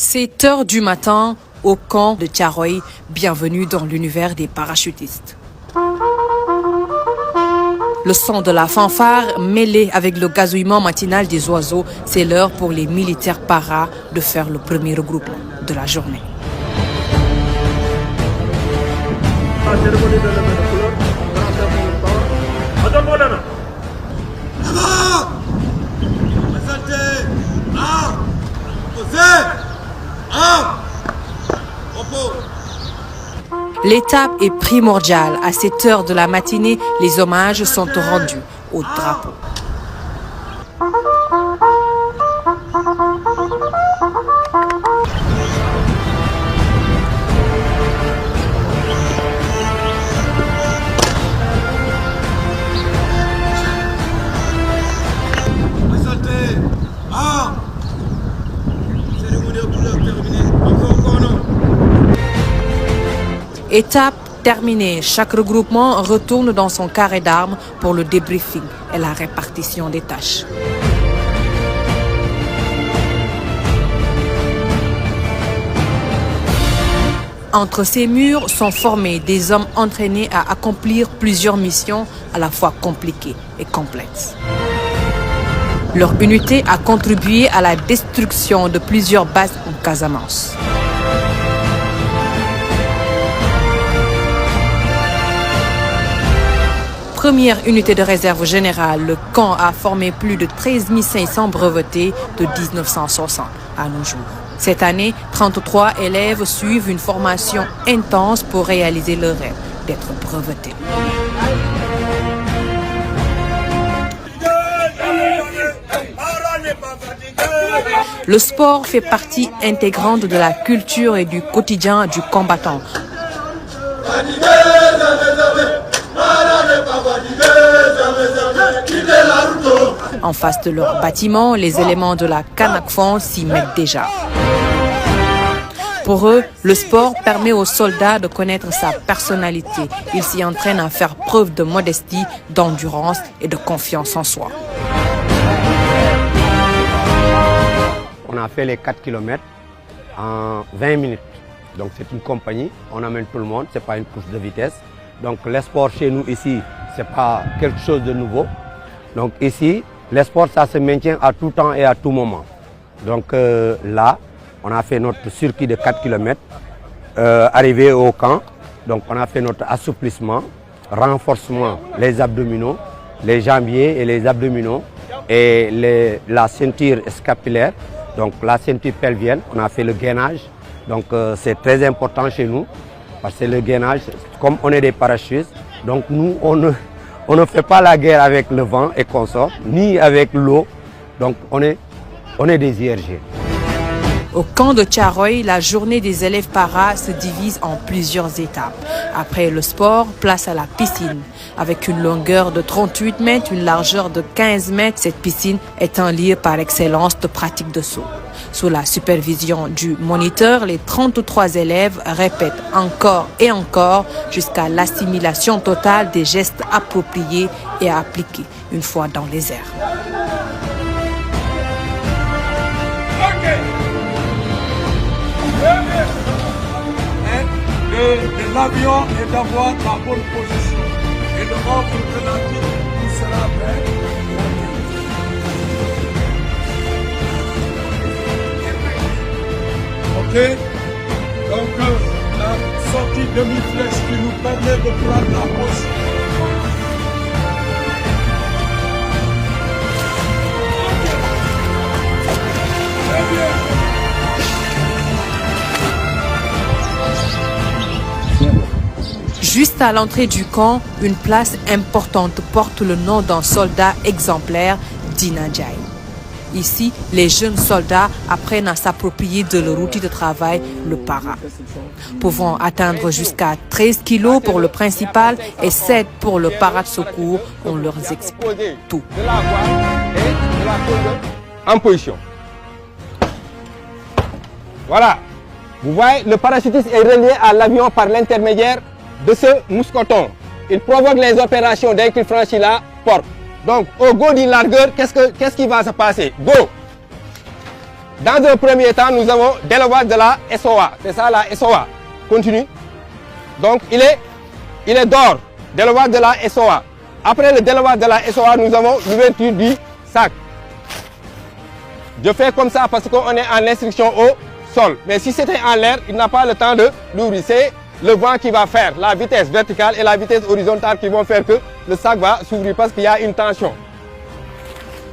7 heures du matin au camp de Thiaroye. Bienvenue dans l'univers des parachutistes. Le son de la fanfare mêlé avec le gazouillement matinal des oiseaux, c'est l'heure pour les militaires paras de faire le premier regroupement de la journée. L'étape est primordiale. À 7 heures de la matinée, les hommages sont rendus au drapeau. Étape terminée, chaque regroupement retourne dans son carré d'armes pour le débriefing et la répartition des tâches. Entre ces murs sont formés des hommes entraînés à accomplir plusieurs missions à la fois compliquées et complexes. Leur unité a contribué à la destruction de plusieurs bases en Casamance. Première unité de réserve générale, le camp a formé plus de 13 500 brevetés de 1960 à nos jours. Cette année, 33 élèves suivent une formation intense pour réaliser leur rêve d'être brevetés. Le sport fait partie intégrante de la culture et du quotidien du combattant. En face de leur bâtiment, les éléments de la Canacfon s'y mettent déjà. Pour eux, le sport permet aux soldats de connaître sa personnalité. Ils s'y entraînent à faire preuve de modestie, d'endurance et de confiance en soi. On a fait les 4 km en 20 minutes. Donc c'est une compagnie, on amène tout le monde, ce n'est pas une course de vitesse. Donc les sports chez nous ici, ce n'est pas quelque chose de nouveau. Donc ici, les sports, ça se maintient à tout temps et à tout moment. Donc là, on a fait notre circuit de 4 km, arrivé au camp. Donc on a fait notre assouplissement, renforcement, les abdominaux, les jambiers et les abdominaux et la ceinture scapulaire, donc la ceinture pelvienne. On a fait le gainage. Donc c'est très important chez nous parce que le gainage, comme on est des parachutistes, donc nous on ne fait pas la guerre avec le vent et consorts, ni avec l'eau, donc on est des IRG. Au camp de Thiaroye, la journée des élèves paras se divise en plusieurs étapes. Après le sport, place à la piscine. Avec une longueur de 38 mètres, une largeur de 15 mètres, cette piscine est un lieu par excellence de pratique de saut. Sous la supervision du moniteur, les 33 élèves répètent encore et encore jusqu'à l'assimilation totale des gestes appropriés et appliqués une fois dans les airs. De l'avion et d'avoir la bonne position. Et de l'ordre de la vie, tout sera prêt. Ok? Donc, la sortie demi-flèche qui nous permet de prendre la position. Très bien. Juste à l'entrée du camp, une place importante porte le nom d'un soldat exemplaire, Dina Ndiaye. Ici, les jeunes soldats apprennent à s'approprier de leur outil de travail, le para. Pouvant atteindre jusqu'à 13 kilos pour le principal et 7 pour le para de secours, on leur explique tout. En position. Voilà. Vous voyez, le parachutiste est relié à l'avion par l'intermédiaire de ce mousqueton. Il provoque les opérations dès qu'il franchit la porte. Donc, au go d'une largeur, qu'est-ce qui va se passer? Go! Dans un premier temps, nous avons l'élevage de la SOA. C'est ça la SOA. Continue. Donc, il est d'or. L'élevage de la SOA. Après le délevage de la SOA, nous avons l'ouverture du sac. Je fais comme ça parce qu'on est en instruction au sol. Mais si c'était en l'air, il n'a pas le temps de l'ouvrir. C'est le vent qui va faire la vitesse verticale et la vitesse horizontale qui vont faire que le sac va s'ouvrir parce qu'il y a une tension.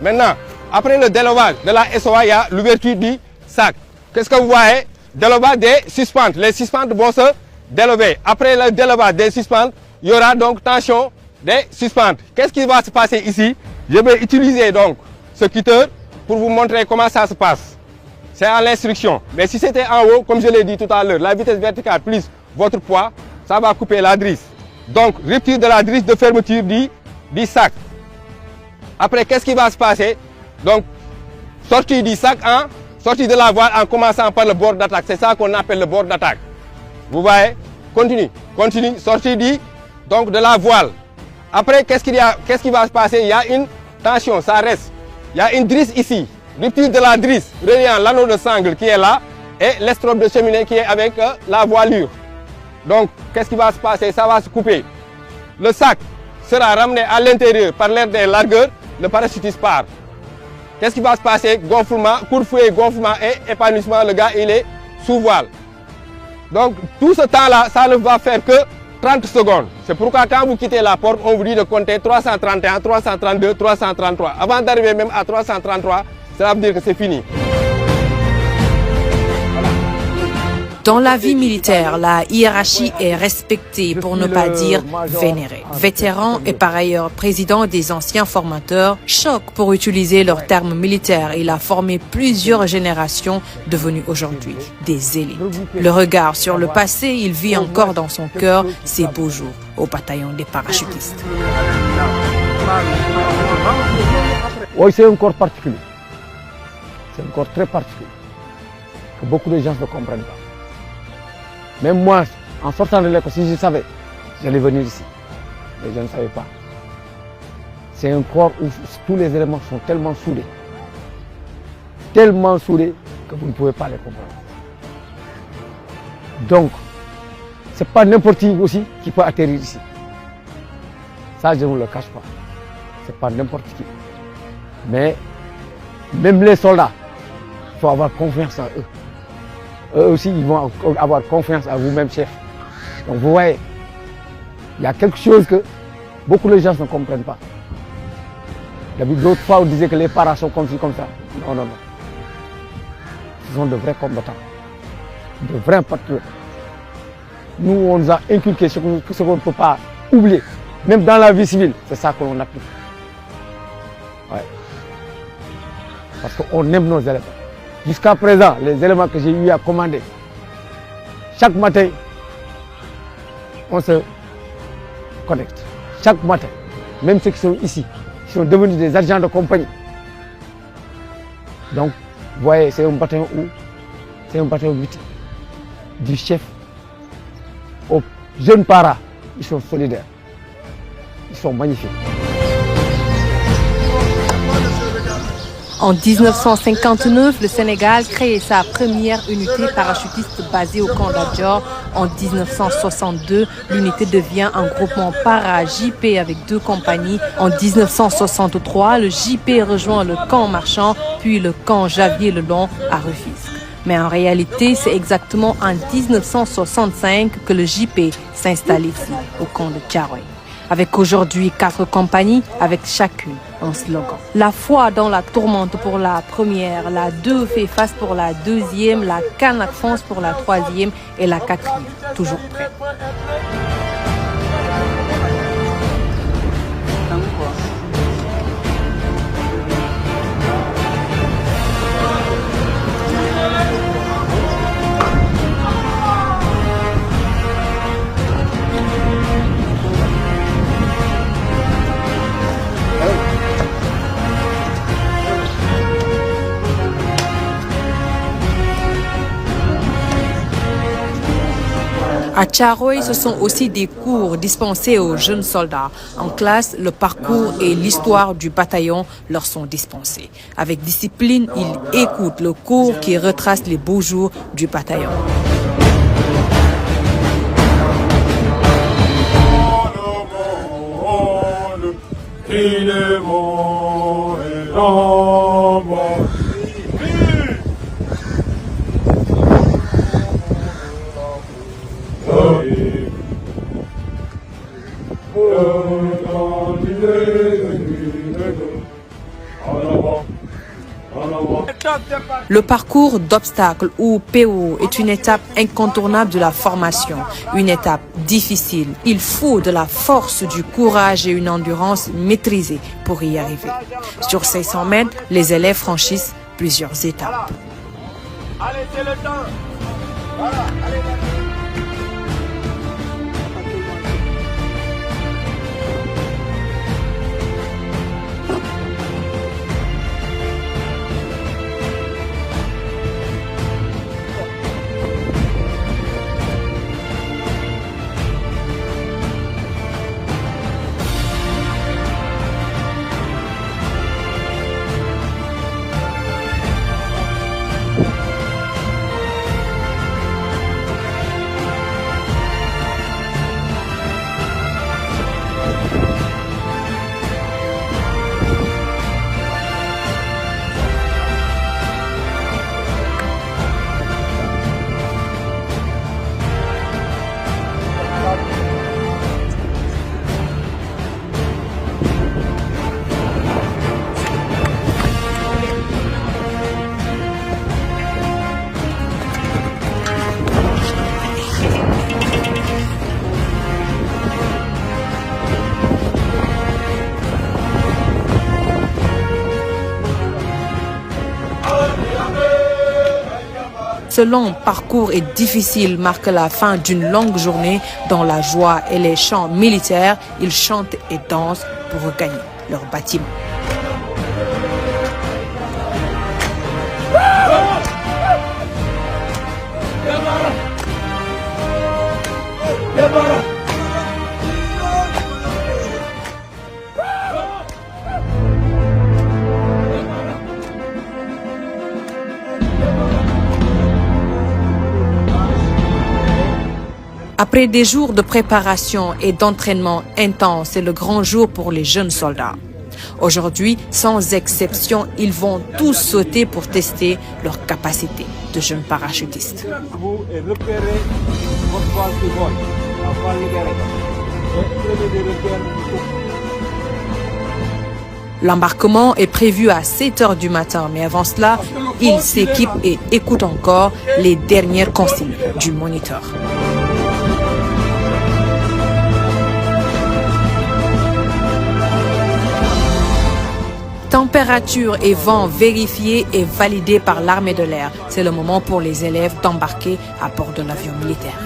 Maintenant, après le délevage de la SOA, il y a l'ouverture du sac. Qu'est-ce que vous voyez? Délevage des suspentes. Les suspentes vont se délever. Après le délevage des suspentes, il y aura donc tension des suspentes. Qu'est-ce qui va se passer ici? Je vais utiliser donc ce cutter pour vous montrer comment ça se passe. C'est à l'instruction. Mais si c'était en haut, comme je l'ai dit tout à l'heure, la vitesse verticale plus votre poids, ça va couper la drisse. Donc, rupture de la drisse de fermeture du sac. Après, qu'est-ce qui va se passer? Donc, sortie du sac, sortie de la voile en commençant par le bord d'attaque. C'est ça qu'on appelle le bord d'attaque. Vous voyez? Continue, continue, sortie donc de la voile. Après, qu'est-ce qui va se passer? Il y a une tension, ça reste. Il y a une drisse ici, rupture de la drisse, reliant l'anneau de sangle qui est là et l'estrop de cheminée qui est avec la voilure. Donc, qu'est-ce qui va se passer? Ça va se couper. Le sac sera ramené à l'intérieur par l'air des largeurs, le parachutiste part. Qu'est-ce qui va se passer? Gonflement, court-fouet, gonflement et épanouissement, le gars il est sous voile. Donc, tout ce temps-là, ça ne va faire que 30 secondes. C'est pourquoi quand vous quittez la porte, on vous dit de compter 331, 332, 333. Avant d'arriver même à 333, ça veut dire que c'est fini. Dans la vie militaire, la hiérarchie est respectée, pour ne pas dire vénérée. Vétéran et par ailleurs président des anciens formateurs, Choc, pour utiliser leur terme militaire, il a formé plusieurs générations devenues aujourd'hui des élites. Le regard sur le passé, il vit encore dans son cœur ses beaux jours au bataillon des parachutistes. Oui, c'est un corps particulier. C'est un corps très particulier que beaucoup de gens ne comprennent pas. Même moi, en sortant de l'école, si je savais, j'allais venir ici. Mais je ne savais pas. C'est un corps où tous les éléments sont tellement soudés que vous ne pouvez pas les comprendre. Donc, ce n'est pas n'importe qui aussi qui peut atterrir ici. Ça, je ne vous le cache pas. Ce n'est pas n'importe qui. Mais même les soldats, il faut avoir confiance en eux. Eux aussi, ils vont avoir confiance à vous-même, chef. Donc vous voyez, il y a quelque chose que beaucoup de gens ne comprennent pas. D'autres fois, on disait que les paras sont comme ci, comme ça. Non, non, non. Ce sont de vrais combattants, de vrais patriotes. Nous, on nous a inculqué ce qu'on ne peut pas oublier. Même dans la vie civile, c'est ça que l'on applique. Ouais. Parce qu'on aime nos élèves. Jusqu'à présent, les éléments que j'ai eu à commander, chaque matin, on se connecte. Chaque matin, même ceux qui sont ici, qui sont devenus des agents de compagnie. Donc, vous voyez, c'est un bataillon mythique. Du chef aux jeunes paras, ils sont solidaires. Ils sont magnifiques. En 1959, le Sénégal crée sa première unité parachutiste basée au camp d'Adjor. En 1962, l'unité devient un groupement para-JP avec 2 compagnies. En 1963, le JP rejoint le camp marchand, puis le camp Javier-le-Long à Rufisque. Mais en réalité, c'est exactement en 1965 que le JP s'installe ici, au camp de Thiaroye. Avec aujourd'hui 4 compagnies, avec chacune un slogan. La foi dans la tourmente pour la première, la 2 fait face pour la 2e, la Canac fonce pour la 3e et la 4e, toujours prête. À Tcharoy, ce sont aussi des cours dispensés aux jeunes soldats. En classe, le parcours et l'histoire du bataillon leur sont dispensés. Avec discipline, ils écoutent le cours qui retrace les beaux jours du bataillon. Le parcours d'obstacles ou PO est une étape incontournable de la formation, une étape difficile. Il faut de la force, du courage et une endurance maîtrisée pour y arriver. Sur 500 mètres, les élèves franchissent plusieurs étapes. Allez, c'est le temps. Voilà, allez. Ce long parcours et difficile marque la fin d'une longue journée dans la joie et les chants militaires. Ils chantent et dansent pour regagner leur bâtiment. Après des jours de préparation et d'entraînement intense, c'est le grand jour pour les jeunes soldats. Aujourd'hui, sans exception, ils vont tous sauter pour tester leur capacité de jeunes parachutistes. L'embarquement est prévu à 7 heures du matin, mais avant cela, ils s'équipent et écoutent encore les dernières consignes du moniteur. Température et vent vérifiés et validés par l'armée de l'air. C'est le moment pour les élèves d'embarquer à bord de l'avion militaire.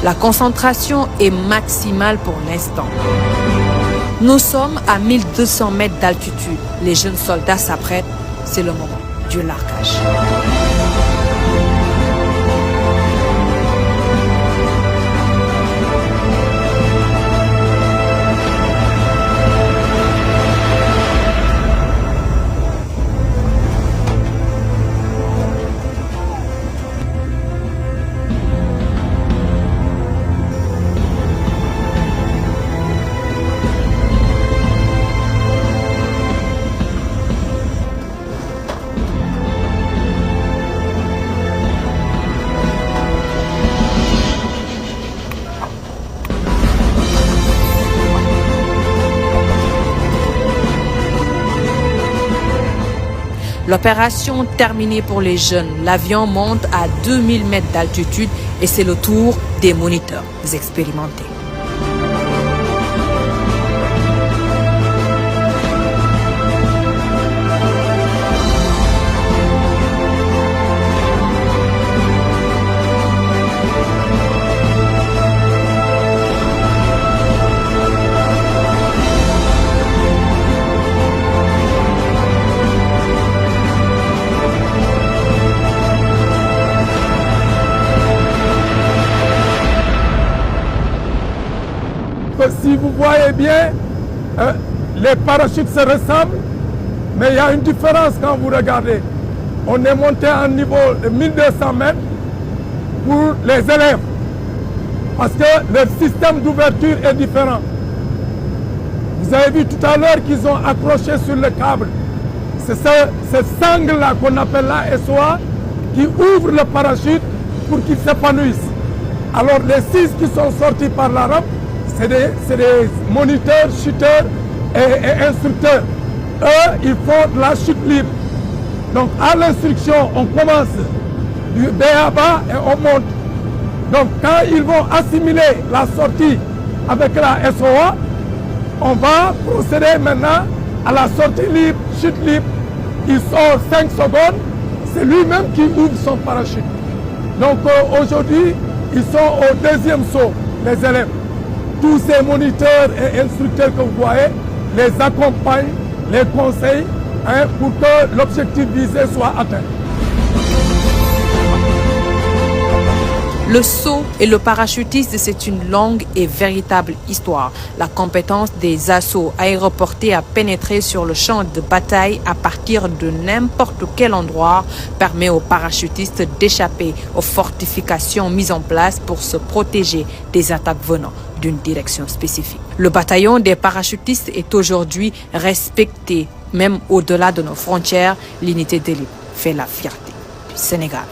La concentration est maximale pour l'instant. Nous sommes à 1200 mètres d'altitude. Les jeunes soldats s'apprêtent. C'est le moment du largage. L'opération terminée pour les jeunes, l'avion monte à 2000 mètres d'altitude et c'est le tour des moniteurs expérimentés. Si vous voyez bien, les parachutes se ressemblent, mais il y a une différence quand vous regardez. On est monté à un niveau de 1200 mètres pour les élèves, parce que leur système d'ouverture est différent. Vous avez vu tout à l'heure qu'ils ont accroché sur le câble. C'est ce sangle-là qu'on appelle la SOA qui ouvre le parachute pour qu'il s'épanouisse. Alors les 6 qui sont sortis par la rampe, c'est des moniteurs, shooters et instructeurs. Eux, ils font de la chute libre. Donc à l'instruction, on commence du B à bas et on monte. Donc quand ils vont assimiler la sortie avec la SOA, on va procéder maintenant à la sortie libre, chute libre. Il sort 5 secondes, c'est lui-même qui ouvre son parachute. Donc aujourd'hui, ils sont au deuxième saut, les élèves. Tous ces moniteurs et instructeurs que vous voyez les accompagnent, les conseillent pour que l'objectif visé soit atteint. Le saut et le parachutisme, c'est une longue et véritable histoire. La compétence des assauts aéroportés à pénétrer sur le champ de bataille à partir de n'importe quel endroit permet aux parachutistes d'échapper aux fortifications mises en place pour se protéger des attaques venant d'une direction spécifique. Le bataillon des parachutistes est aujourd'hui respecté, même au-delà de nos frontières. L'unité d'élite fait la fierté du Sénégal.